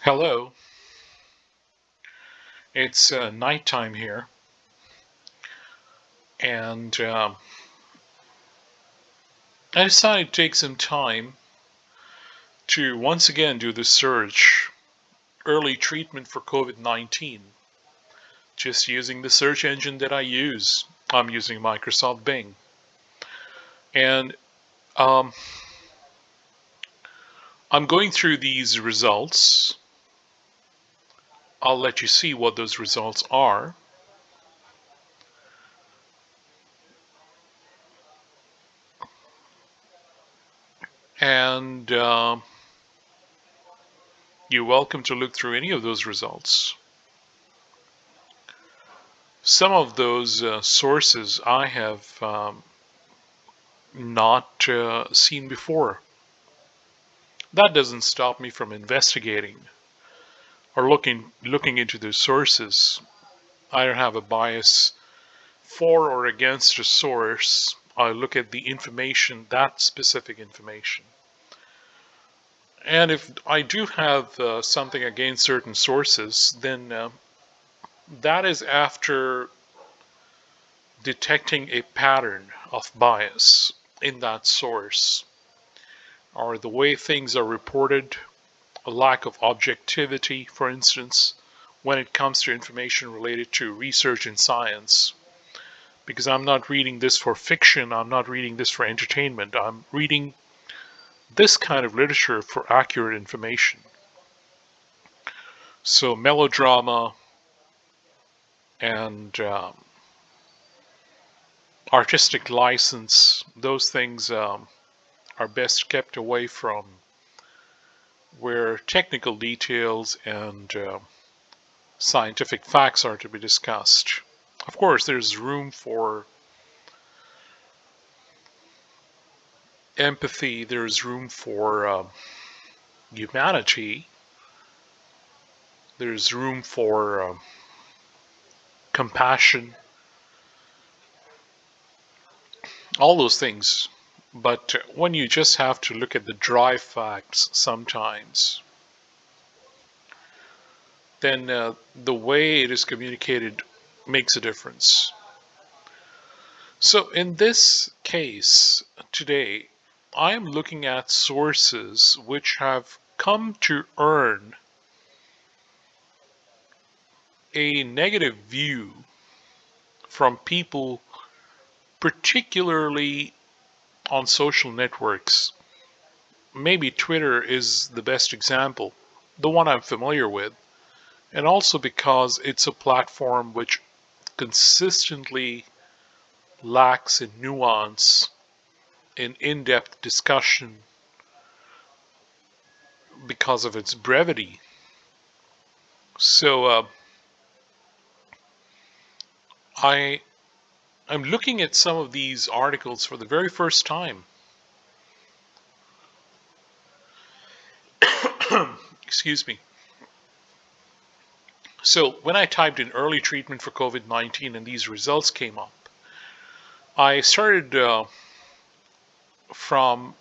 Hello, it's nighttime here, and I decided to take some time to once again do the search early treatment for COVID-19, just using the search engine that I use. I'm using Microsoft Bing, and um, I'm going through these results. I'll let you see what those results are. And you're welcome to look through any of those results. Some of those sources I have not seen before. That doesn't stop me from investigating or looking into the sources. I don't have a bias for or against a source. I look at the information, that specific information. And if I do have something against certain sources, then that is after detecting a pattern of bias in that source, or the way things are reported, a lack of objectivity, for instance, when it comes to information related to research in science. Because I'm not reading this for fiction, I'm not reading this for entertainment, I'm reading this kind of literature for accurate information. So melodrama and artistic license, those things are best kept away from where technical details and scientific facts are to be discussed. Of course, there's room for empathy, there's room for humanity, there's room for compassion, all those things. But when you just have to look at the dry facts sometimes, then the way it is communicated makes a difference. So in this case today, I am looking at sources which have come to earn a negative view from people, particularly on social networks. Maybe Twitter is the best example, the one I'm familiar with, and also because it's a platform which consistently lacks in nuance, in in-depth discussion because of its brevity. So I'm looking at some of these articles for the very first time. Excuse me. So when I typed in early treatment for COVID-19 and these results came up, I started from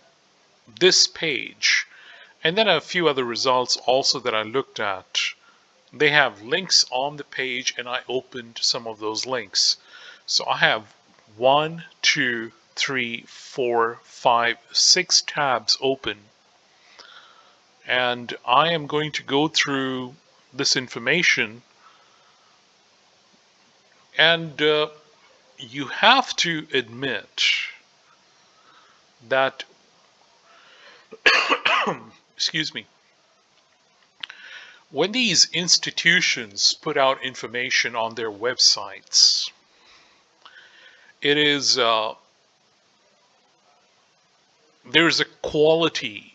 this page, and then a few other results also that I looked at. They have links on the page, and I opened some of those links. So I have 1, 2, 3, 4, 5, 6 tabs open, and I am going to go through this information, and you have to admit that excuse me, when these institutions put out information on their websites, it is there's a quality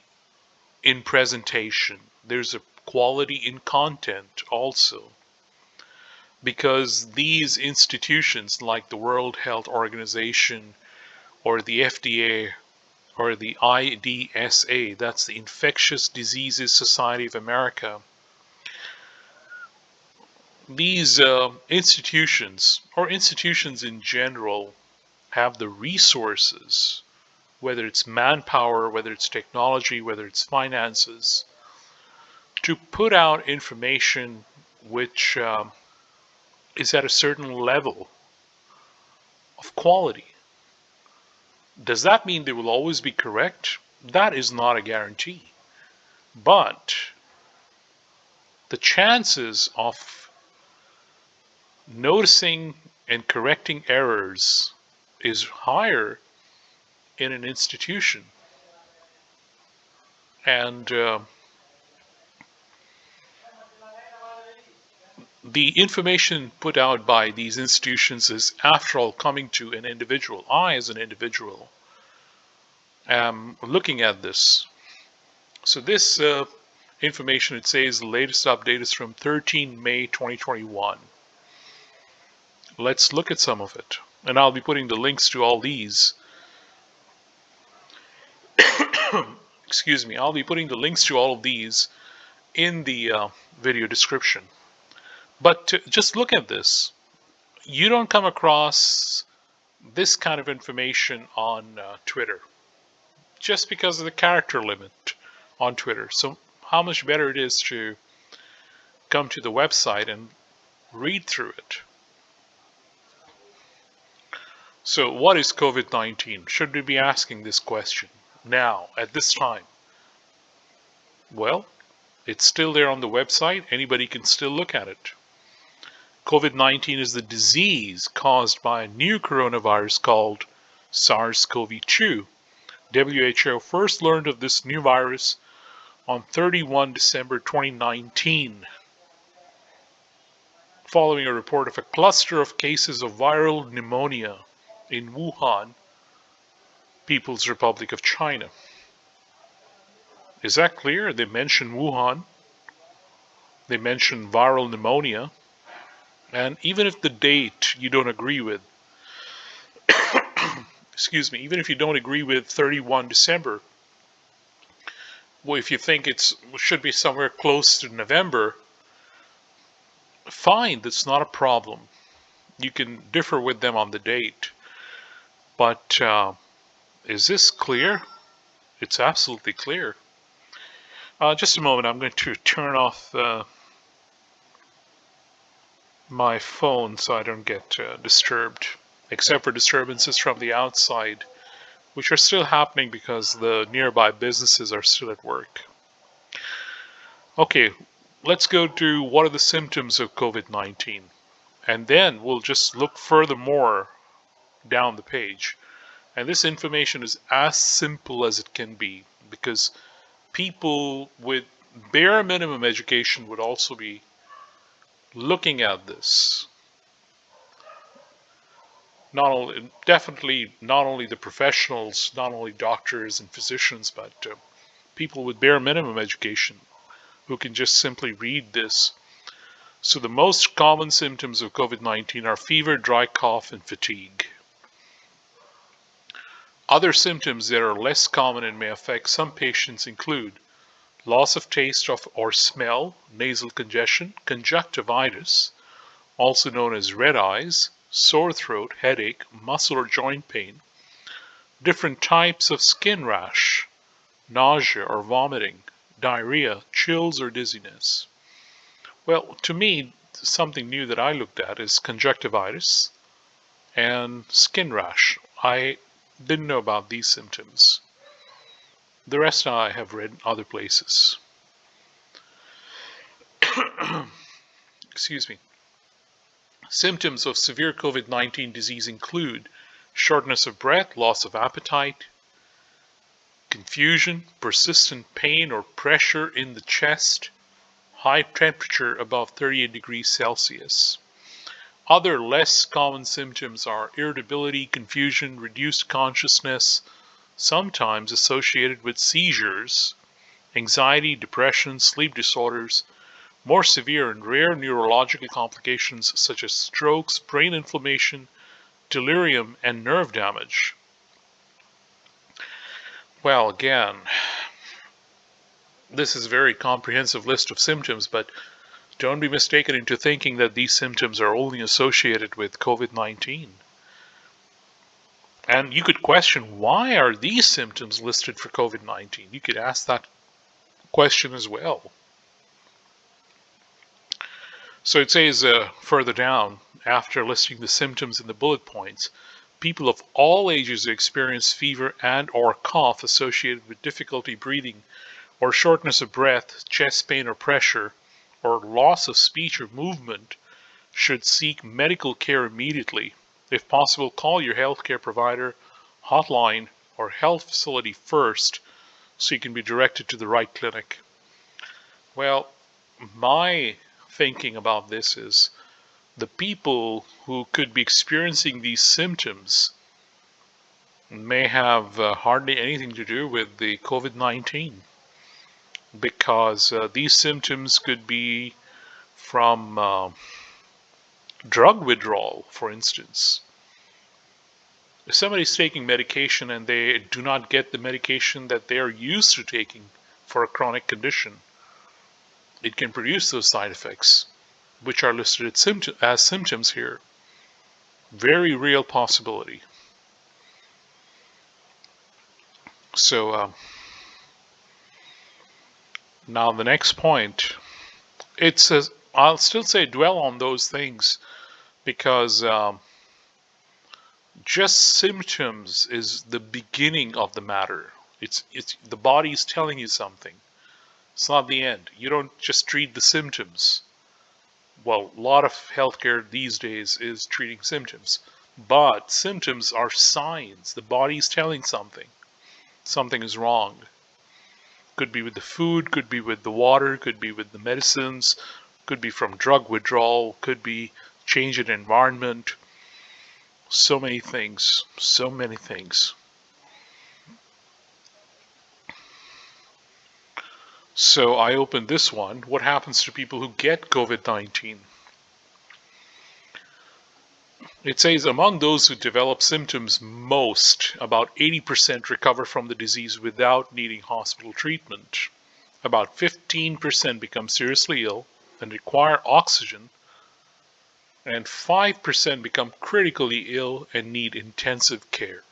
in presentation, there's a quality in content also, because these institutions like the World Health Organization or the FDA or the IDSA, that's the Infectious Diseases Society of America, these institutions, or institutions in general, have the resources, whether it's manpower, whether it's technology, whether it's finances, to put out information which is at a certain level of quality. Does that mean they will always be correct? That is not a guarantee. But the chances of noticing and correcting errors is higher in an institution. And the information put out by these institutions is, after all, coming to an individual. I, as an individual, am looking at this. So this information, it says the latest update is from 13 May 2021. Let's look at some of it. And I'll be putting the links to all these. Excuse me. I'll be putting the links to all of these in the video description. But just look at this. You don't come across this kind of information on Twitter, just because of the character limit on Twitter. So how much better it is to come to the website and read through it. So what is COVID-19? Should we be asking this question now, at this time? Well, it's still there on the website. Anybody can still look at it. COVID-19 is the disease caused by a new coronavirus called SARS-CoV-2. WHO first learned of this new virus on 31 December 2019, following a report of a cluster of cases of viral pneumonia in Wuhan, People's Republic of China. Is that clear? They mention Wuhan, they mention viral pneumonia, and even if the date you don't agree with, excuse me, even if you don't agree with 31 December, well, if you think it should be somewhere close to November, fine, that's not a problem. You can differ with them on the date. But is this clear? It's absolutely clear. Just a moment, I'm going to turn off my phone so I don't get disturbed, except for disturbances from the outside, which are still happening because the nearby businesses are still at work. Okay, let's go to what are the symptoms of COVID-19, and then we'll just look furthermore down the page. And this information is as simple as it can be, because people with bare minimum education would also be looking at this. Definitely not only the professionals, not only doctors and physicians, but people with bare minimum education who can just simply read this. So the most common symptoms of COVID-19 are fever, dry cough, and fatigue. Other symptoms that are less common and may affect some patients include loss of taste or smell, nasal congestion, conjunctivitis, also known as red eyes, sore throat, headache, muscle or joint pain, different types of skin rash, nausea or vomiting, diarrhea, chills or dizziness. Well, to me, something new that I looked at is conjunctivitis and skin rash. I didn't know about these symptoms. The rest I have read in other places. Excuse me. Symptoms of severe COVID-19 disease include shortness of breath, loss of appetite, confusion, persistent pain or pressure in the chest, high temperature above 38 degrees Celsius. Other less common symptoms are irritability, confusion, reduced consciousness, sometimes associated with seizures, anxiety, depression, sleep disorders, more severe and rare neurological complications such as strokes, brain inflammation, delirium, and nerve damage. Well, again, this is a very comprehensive list of symptoms, but don't be mistaken into thinking that these symptoms are only associated with COVID-19. And you could question, why are these symptoms listed for COVID-19? You could ask that question as well. So it says further down, after listing the symptoms in the bullet points, people of all ages who experience fever and or cough associated with difficulty breathing or shortness of breath, chest pain or pressure, or loss of speech or movement should seek medical care immediately. If possible, call your healthcare provider, hotline, or health facility first so you can be directed to the right clinic. Well, my thinking about this is the people who could be experiencing these symptoms may have hardly anything to do with the COVID-19, because these symptoms could be from drug withdrawal, for instance. If somebody's taking medication and they do not get the medication that they are used to taking for a chronic condition, it can produce those side effects, which are listed as symptoms here. Very real possibility. So now the next point, it says, I'll still say dwell on those things, because just symptoms is the beginning of the matter. It's the body's telling you something. It's not the end. You don't just treat the symptoms. Well, a lot of healthcare these days is treating symptoms, but symptoms are signs. The body's telling something. Something is wrong. Could be with the food, could be with the water, could be with the medicines, could be from drug withdrawal, could be change in environment. So many things, so many things. So I opened this one. What happens to people who get COVID-19? It says among those who develop symptoms most, about 80% recover from the disease without needing hospital treatment. About 15% become seriously ill and require oxygen, and 5% become critically ill and need intensive care.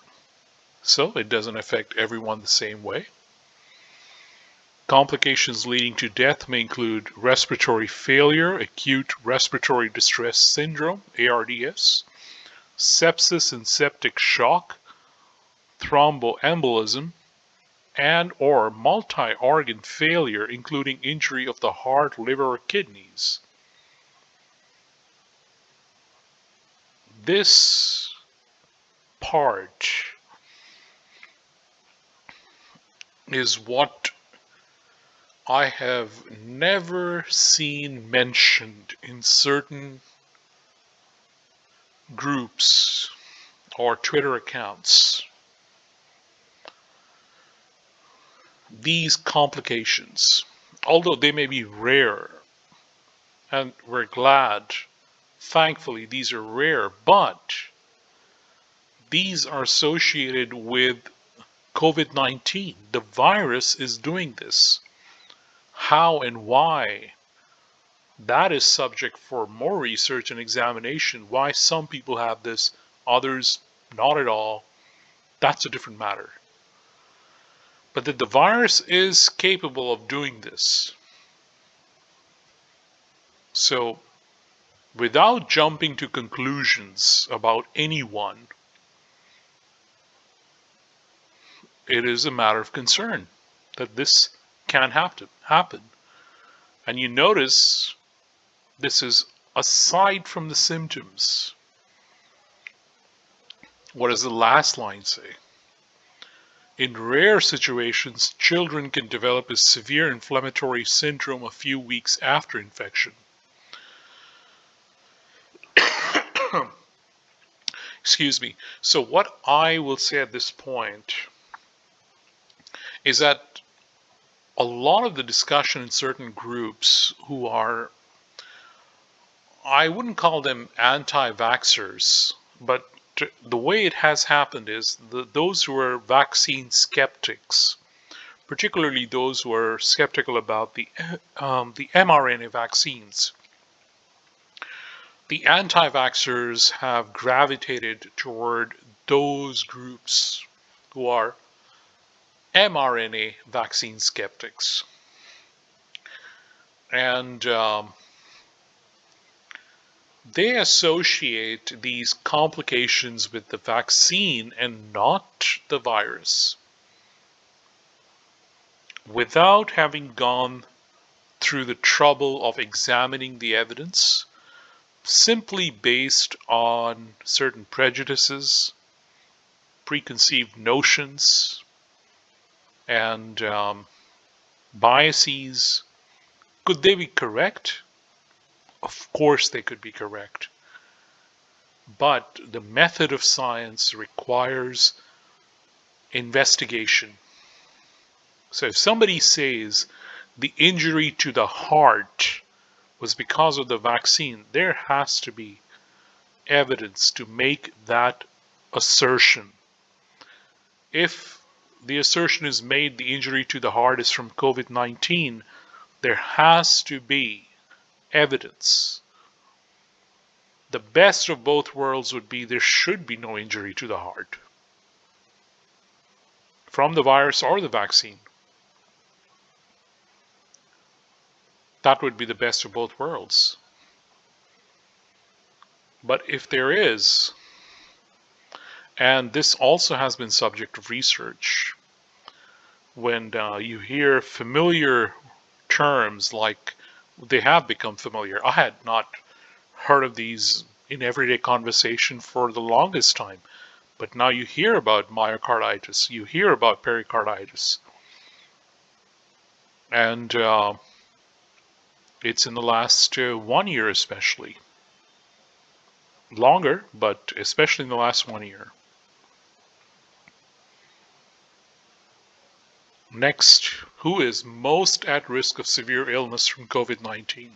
So it doesn't affect everyone the same way. Complications leading to death may include respiratory failure, acute respiratory distress syndrome, ARDS, sepsis and septic shock, thromboembolism, and or multi-organ failure, including injury of the heart, liver, or kidneys. This part is what I have never seen mentioned in certain groups or Twitter accounts. These complications, although they may be rare, and we're glad, thankfully these are rare, but these are associated with COVID-19. The virus is doing this. How and why? That is subject for more research and examination. Why some people have this, others not at all, that's a different matter. But that the virus is capable of doing this. So, without jumping to conclusions about anyone, it is a matter of concern that this can happen. And you notice this is aside from the symptoms. What does the last line say? In rare situations, children can develop a severe inflammatory syndrome a few weeks after infection. Excuse me. So what I will say at this point is that a lot of the discussion in certain groups who are, I wouldn't call them anti-vaxxers, but the way it has happened is those who are vaccine skeptics, particularly those who are skeptical about the mRNA vaccines, the anti-vaxxers have gravitated toward those groups who are mRNA vaccine skeptics. And they associate these complications with the vaccine and not the virus, without having gone through the trouble of examining the evidence, simply based on certain prejudices, preconceived notions, and biases. Could they be correct? Of course they could be correct. But the method of science requires investigation. So if somebody says the injury to the heart was because of the vaccine, there has to be evidence to make that assertion. If the assertion is made the injury to the heart is from COVID-19, there has to be evidence. The best of both worlds would be there should be no injury to the heart from the virus or the vaccine. That would be the best of both worlds. But if there is, and this also has been subject of research, when you hear familiar terms like they have become familiar. I had not heard of these in everyday conversation for the longest time, but now you hear about myocarditis, you hear about pericarditis, and it's in the last 1 year especially. Longer, but especially in the last 1 year. Next, who is most at risk of severe illness from COVID-19?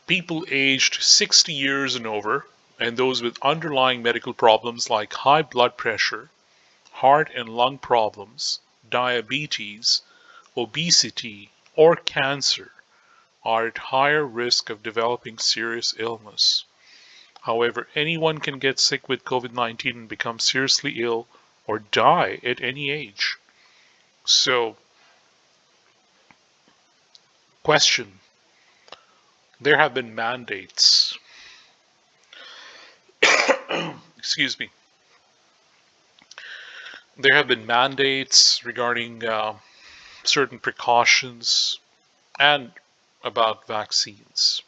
People aged 60 years and over, and those with underlying medical problems like high blood pressure, heart and lung problems, diabetes, obesity, or cancer are at higher risk of developing serious illness. However, anyone can get sick with COVID-19 and become seriously ill or die at any age. So, question, there have been mandates, excuse me, there have been mandates regarding certain precautions and about vaccines.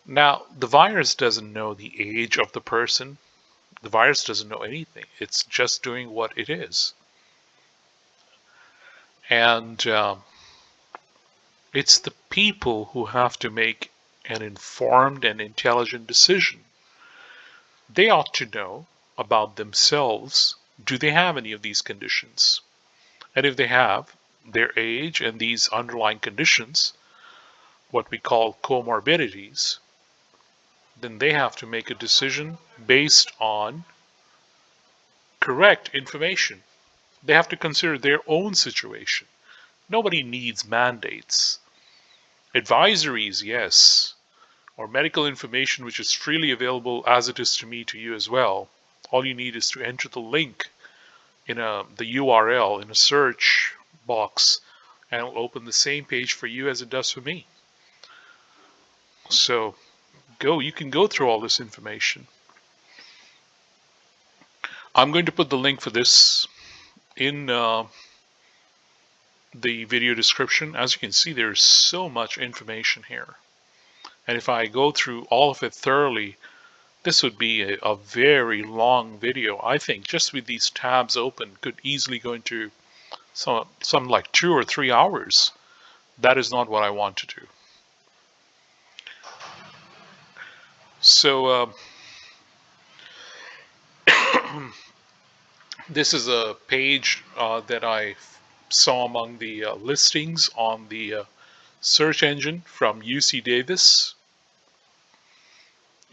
Now, the virus doesn't know the age of the person. The virus doesn't know anything. It's just doing what it is. And it's the people who have to make an informed and intelligent decision. They ought to know about themselves. Do they have any of these conditions? And if they have their age and these underlying conditions, what we call comorbidities, then they have to make a decision based on correct information. They have to consider their own situation. Nobody needs mandates. Advisories, yes, or medical information which is freely available as it is to me to you as well. All you need is to enter the link in the URL in a search box, and it'll open the same page for you as it does for me. So you can go through all this information. I'm going to put the link for this in the video description. As you can see, there's so much information here. And if I go through all of it thoroughly, this would be a very long video. I think just with these tabs open could easily go into some like 2 or 3 hours. That is not what I want to do. So this is a page that I saw among the listings on the search engine from UC Davis.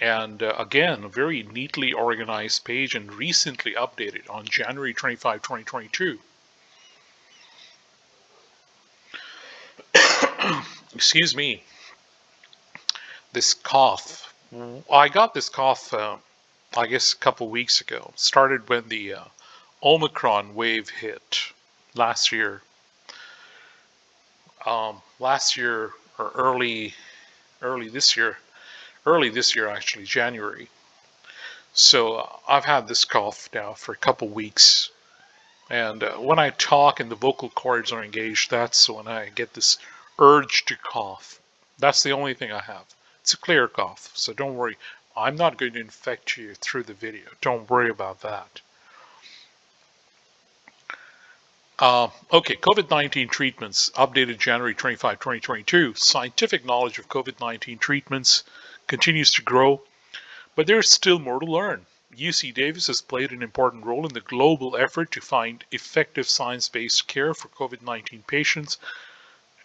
And again, a very neatly organized page and recently updated on January 25, 2022. Excuse me. This cough. I got this cough, I guess, a couple weeks ago. Started when the Omicron wave hit last year. Last year, or early this year, actually, January. So I've had this cough now for a couple weeks, and when I talk and the vocal cords are engaged, that's when I get this urge to cough. That's the only thing I have. It's a clear cough, so don't worry. I'm not going to infect you through the video. Don't worry about that. Okay, COVID-19 treatments, updated January 25, 2022. Scientific knowledge of COVID-19 treatments continues to grow, but there's still more to learn. UC Davis has played an important role in the global effort to find effective science-based care for COVID-19 patients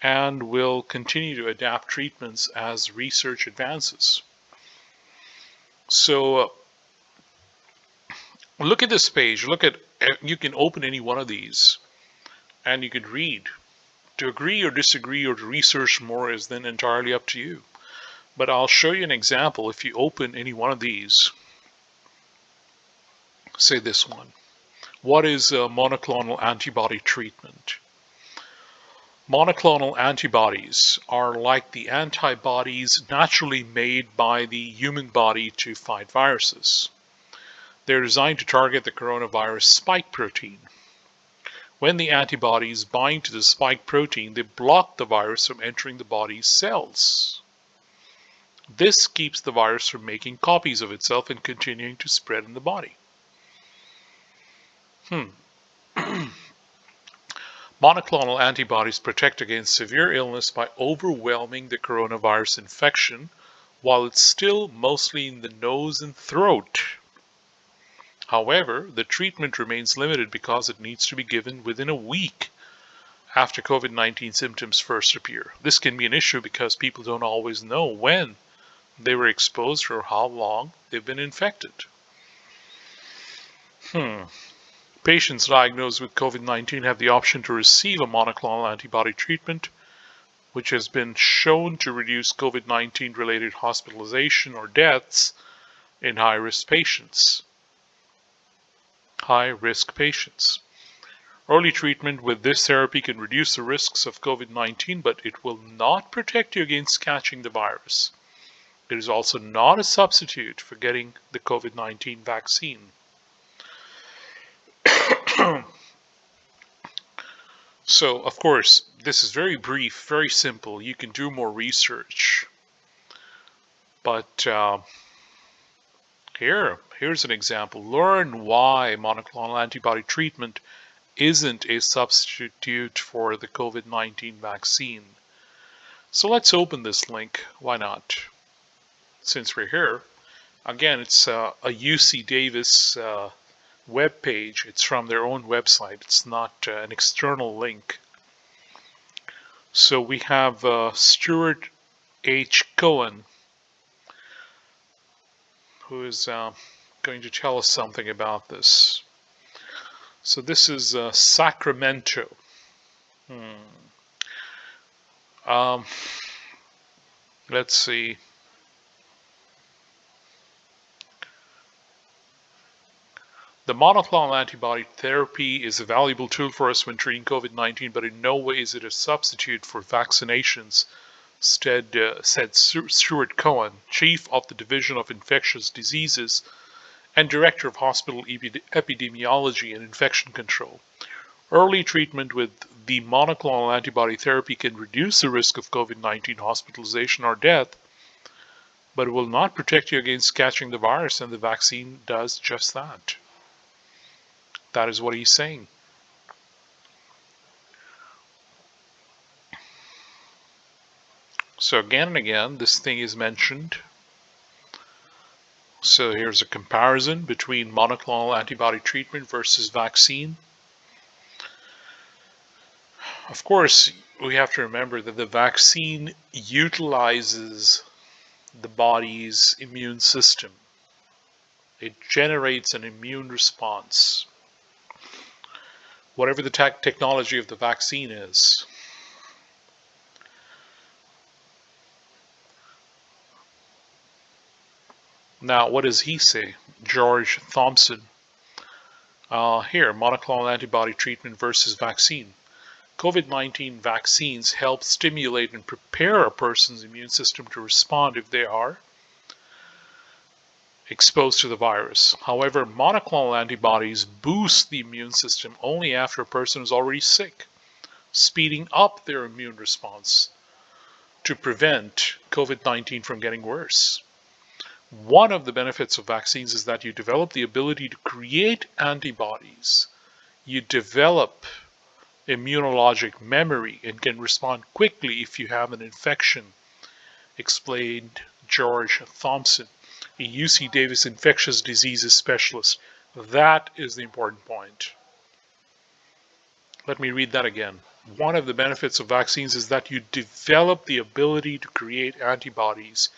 and will continue to adapt treatments as research advances. So look at this page. You can open any one of these and you could read. To agree or disagree or to research more is then entirely up to you. But I'll show you an example. If you open any one of these, say this one. What is monoclonal antibody treatment? Monoclonal antibodies are like the antibodies naturally made by the human body to fight viruses. They're designed to target the coronavirus spike protein. When the antibodies bind to the spike protein, they block the virus from entering the body's cells. This keeps the virus from making copies of itself and continuing to spread in the body. Monoclonal antibodies protect against severe illness by overwhelming the coronavirus infection while it's still mostly in the nose and throat. However, the treatment remains limited because it needs to be given within a week after COVID-19 symptoms first appear. This can be an issue because people don't always know when they were exposed or how long they've been infected. Patients diagnosed with COVID-19 have the option to receive a monoclonal antibody treatment, which has been shown to reduce COVID-19 related hospitalization or deaths in high-risk patients. Early treatment with this therapy can reduce the risks of COVID-19, but it will not protect you against catching the virus. It is also not a substitute for getting the COVID-19 vaccine. So, of course, this is very brief, very simple. You can do more research. But here's an example. Learn why monoclonal antibody treatment isn't a substitute for the COVID-19 vaccine. So let's open this link. Why not? Since we're here. Again, it's a UC Davis web page. It's from their own website. It's not an external link. So we have Stuart H. Cohen, who is going to tell us something about this. So this is Sacramento. Let's see. The monoclonal antibody therapy is a valuable tool for us when treating COVID-19, but in no way is it a substitute for vaccinations, said Stuart Cohen, Chief of the Division of Infectious Diseases and Director of Hospital Epidemiology and Infection Control. Early treatment with the monoclonal antibody therapy can reduce the risk of COVID-19 hospitalization or death, but it will not protect you against catching the virus, and the vaccine does just that. That is what he's saying. So again and again, this thing is mentioned. So here's a comparison between monoclonal antibody treatment versus vaccine. Of course, we have to remember that the vaccine utilizes the body's immune system. It generates an immune response. Whatever the technology of the vaccine is. Now, what does he say? George Thompson. Here, monoclonal antibody treatment versus vaccine. COVID-19 vaccines help stimulate and prepare a person's immune system to respond if they are exposed to the virus. However, monoclonal antibodies boost the immune system only after a person is already sick, speeding up their immune response to prevent COVID-19 from getting worse. One of the benefits of vaccines is that you develop the ability to create antibodies. You develop immunologic memory and can respond quickly if you have an infection, explained George Thompson, a UC Davis infectious diseases specialist. That is the important point. Let me read that again. One of the benefits of vaccines is that you develop the ability to create antibodies.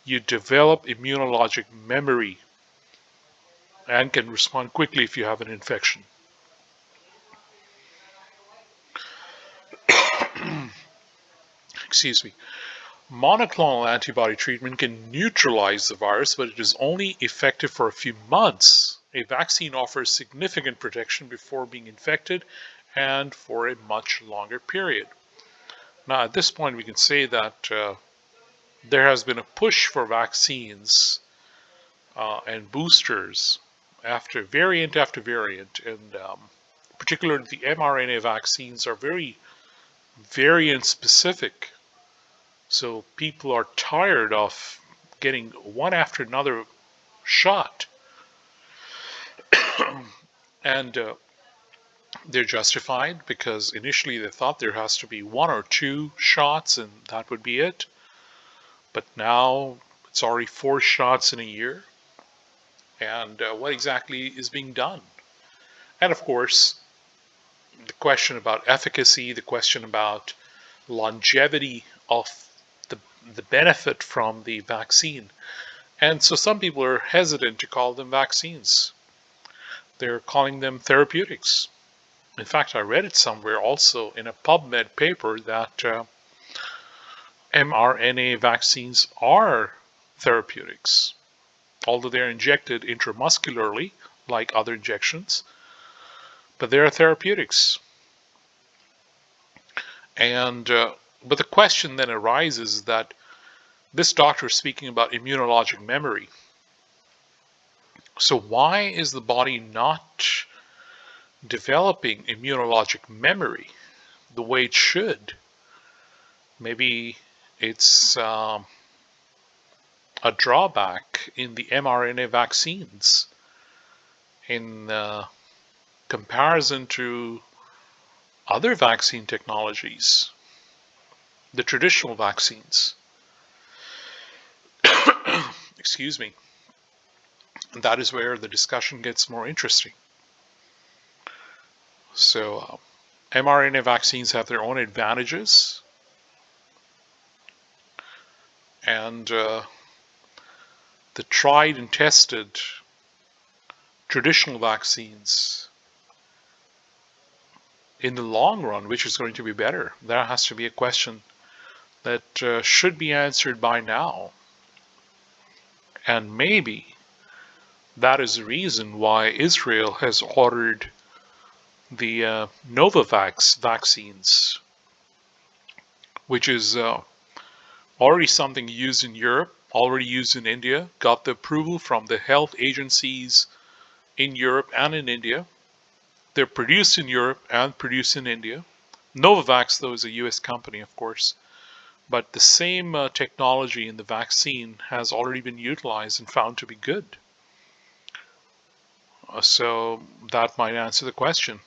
You develop immunologic memory and can respond quickly if you have an infection. Excuse me. Monoclonal antibody treatment can neutralize the virus, but it is only effective for a few months. A vaccine offers significant protection before being infected and for a much longer period. Now, at this point, we can say that there has been a push for vaccines and boosters after variant, and particularly the mRNA vaccines are very variant specific. So people are tired of getting one after another shot. And they're justified because initially they thought there has to be 1 or 2 shots and that would be it. But now it's already 4 shots in a year. And what exactly is being done? And of course, the question about efficacy, the question about longevity of the benefit from the vaccine. And so some people are hesitant to call them vaccines. They're calling them therapeutics. In fact, I read it somewhere also in a PubMed paper that mRNA vaccines are therapeutics, although they're injected intramuscularly like other injections, but they're therapeutics. And but the question then arises that this doctor is speaking about immunologic memory. So why is the body not developing immunologic memory the way it should? Maybe it's a drawback in the mRNA vaccines in comparison to other vaccine technologies, the traditional vaccines. Excuse me. And that is where the discussion gets more interesting. So mRNA vaccines have their own advantages, and the tried and tested traditional vaccines, in the long run, which is going to be better? That has to be a question that should be answered by now. And maybe that is the reason why Israel has ordered the Novavax vaccines, which is already something used in Europe, already used in India, got the approval from the health agencies in Europe and in India. They're produced in Europe and produced in India. Novavax, though, is a US company, of course. But the same technology in the vaccine has already been utilized and found to be good. So that might answer the question.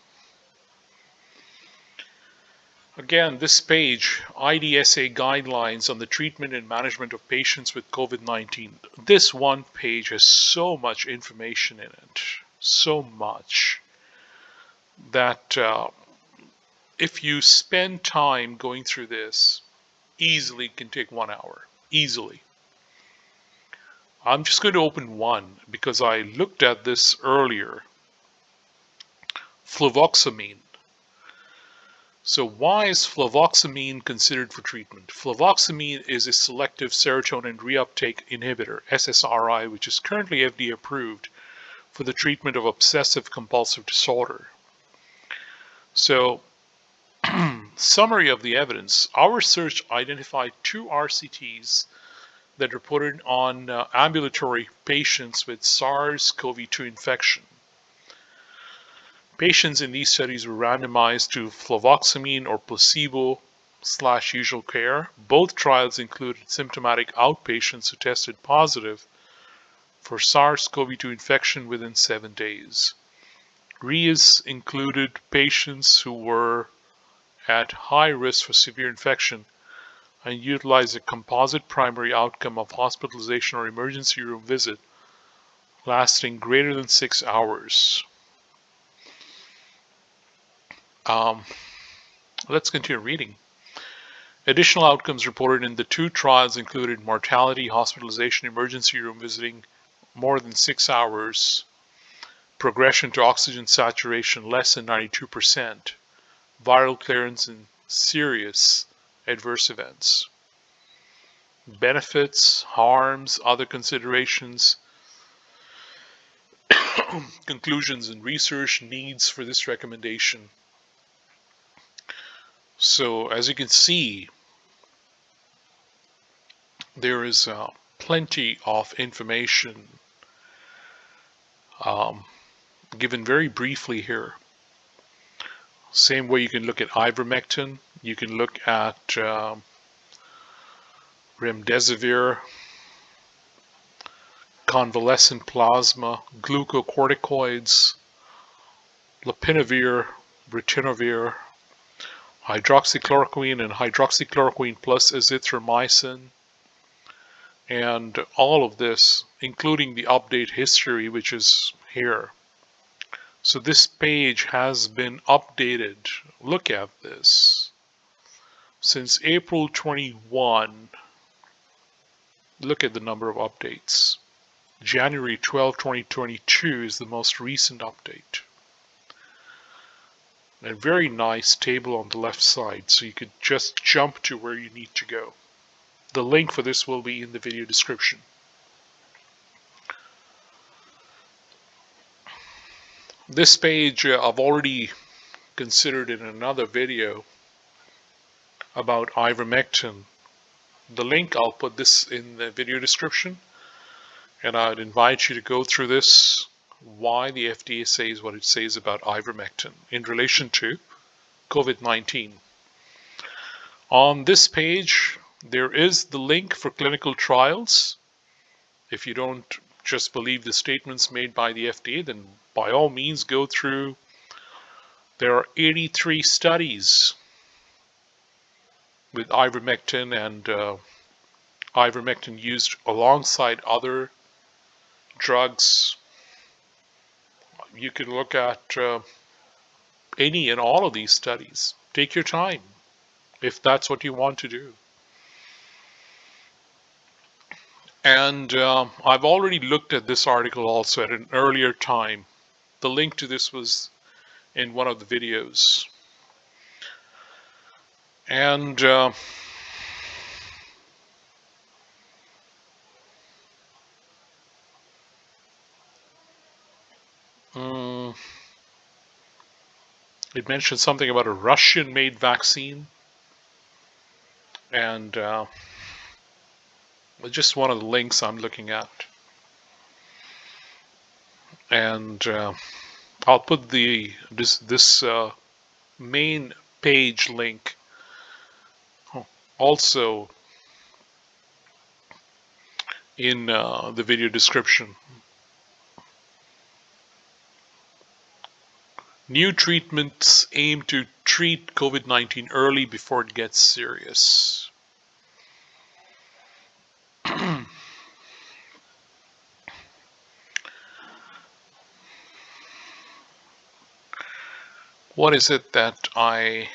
Again, this page, IDSA guidelines on the treatment and management of patients with COVID-19. This one page has so much information in it, so much, that if you spend time going through this, easily can take 1 hour, easily. I'm just going to open one because I looked at this earlier. Fluvoxamine. So why is fluvoxamine considered for treatment? Fluvoxamine is a selective serotonin reuptake inhibitor, SSRI, which is currently FDA approved for the treatment of obsessive compulsive disorder. So Summary of the evidence. Our research identified 2 RCTs that reported on ambulatory patients with SARS-CoV-2 infection. Patients in these studies were randomized to fluvoxamine or placebo/usual care. Both trials included symptomatic outpatients who tested positive for SARS-CoV-2 infection within 7 days. REIS included patients who were at high risk for severe infection and utilized a composite primary outcome of hospitalization or emergency room visit lasting greater than 6 hours. Let's continue reading. Additional outcomes reported in the 2 trials included mortality, hospitalization, emergency room visiting more than 6 hours, progression to oxygen saturation less than 92%, viral clearance, and serious adverse events. Benefits, harms, other considerations, conclusions, and research needs for this recommendation. So, as you can see, there is plenty of information given very briefly here. Same way you can look at Ivermectin, you can look at remdesivir, convalescent plasma, glucocorticoids, lopinavir, ritonavir, hydroxychloroquine and hydroxychloroquine plus azithromycin, and all of this, including the update history, which is here. So this page has been updated. Look at this. Since April 21, look at the number of updates. January 12, 2022 is the most recent update. A very nice table on the left side, so you could just jump to where you need to go. The link for this will be in the video description. This page I've already considered in another video about ivermectin. The link, I'll put this in the video description, and I'd invite you to go through this, why the FDA says what it says about ivermectin in relation to COVID-19. On this page, there is the link for clinical trials. If you don't just believe the statements made by the FDA, then by all means go through. There are 83 studies with ivermectin, and ivermectin used alongside other drugs. You can look at any and all of these studies. Take your time if that's what you want to do. And I've already looked at this article also at an earlier time. The link to this was in one of the videos. And it mentioned something about a Russian-made vaccine, and just one of the links I'm looking at. And I'll put this main page link also in the video description. New treatments aim to treat COVID-19 early before it gets serious. What is it that I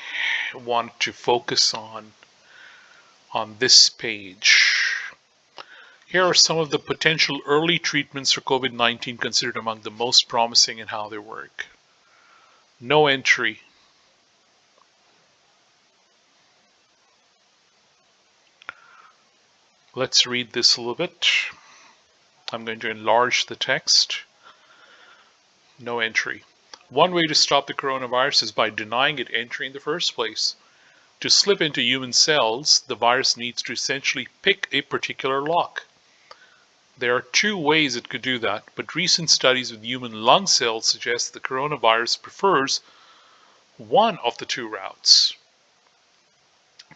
want to focus on this page? Here are some of the potential early treatments for COVID-19 considered among the most promising and how they work. No entry. Let's read this a little bit. I'm going to enlarge the text. No entry. One way to stop the coronavirus is by denying it entry in the first place. To slip into human cells, the virus needs to essentially pick a particular lock. There are two ways it could do that, but recent studies with human lung cells suggest the coronavirus prefers one of the two routes.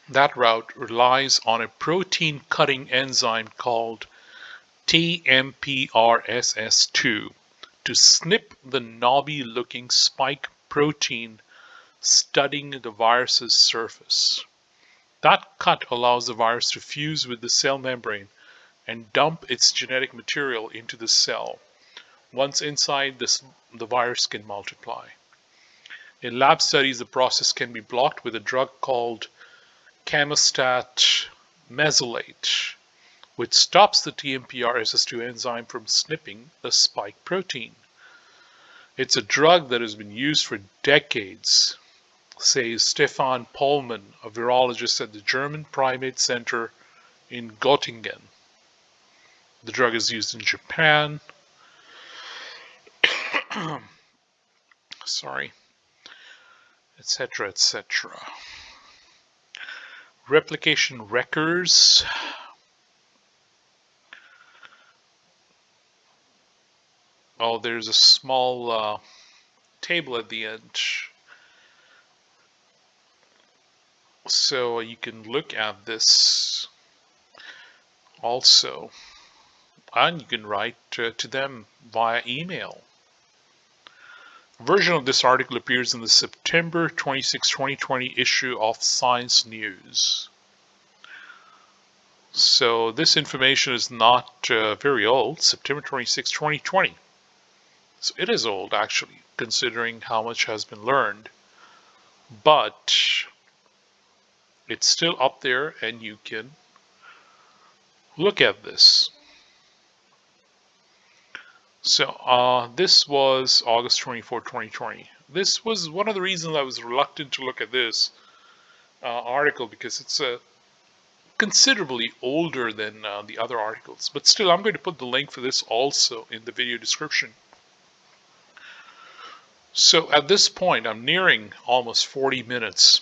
That route relies on a protein-cutting enzyme called TMPRSS2 to snip the knobby-looking spike protein studding the virus's surface. That cut allows the virus to fuse with the cell membrane and dump its genetic material into the cell. Once inside, the virus can multiply. In lab studies, the process can be blocked with a drug called camostat mesylate, which stops the TMPRSS2 enzyme from snipping the spike protein. It's a drug that has been used for decades, says Stefan Pohlmann, a virologist at the German Primate Center in Göttingen. The drug is used in Japan, etc., etc. Replication wreckers. Oh, there's a small table at the end, so you can look at this also, and you can write to them via email. A version of this article appears in the September 26, 2020 issue of Science News. So this information is not very old, September 26, 2020. So it is old, actually, considering how much has been learned. But it's still up there, and you can look at this. So this was August 24, 2020. This was one of the reasons I was reluctant to look at this article, because it's considerably older than the other articles. But still, I'm going to put the link for this also in the video description. So at this point, I'm nearing almost 40 minutes,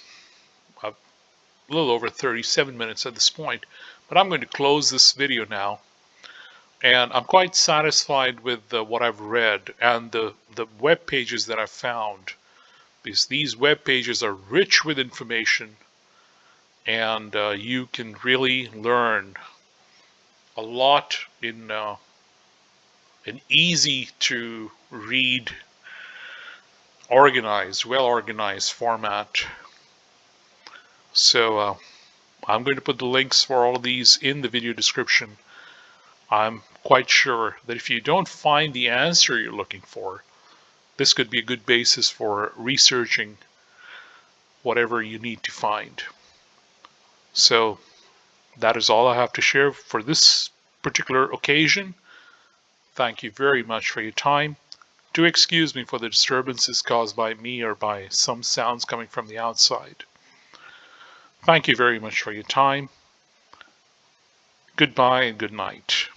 a little over 37 minutes at this point, but I'm going to close this video now. And I'm quite satisfied with what I've read and the web pages that I've found, because these web pages are rich with information, and you can really learn a lot in an easy to read, well-organized format. So I'm going to put the links for all of these in the video description. I'm quite sure that if you don't find the answer you're looking for, this could be a good basis for researching whatever you need to find. So that is all I have to share for this particular occasion. Thank you very much for your time. Do excuse me for the disturbances caused by me or by some sounds coming from the outside. Thank you very much for your time. Goodbye and good night.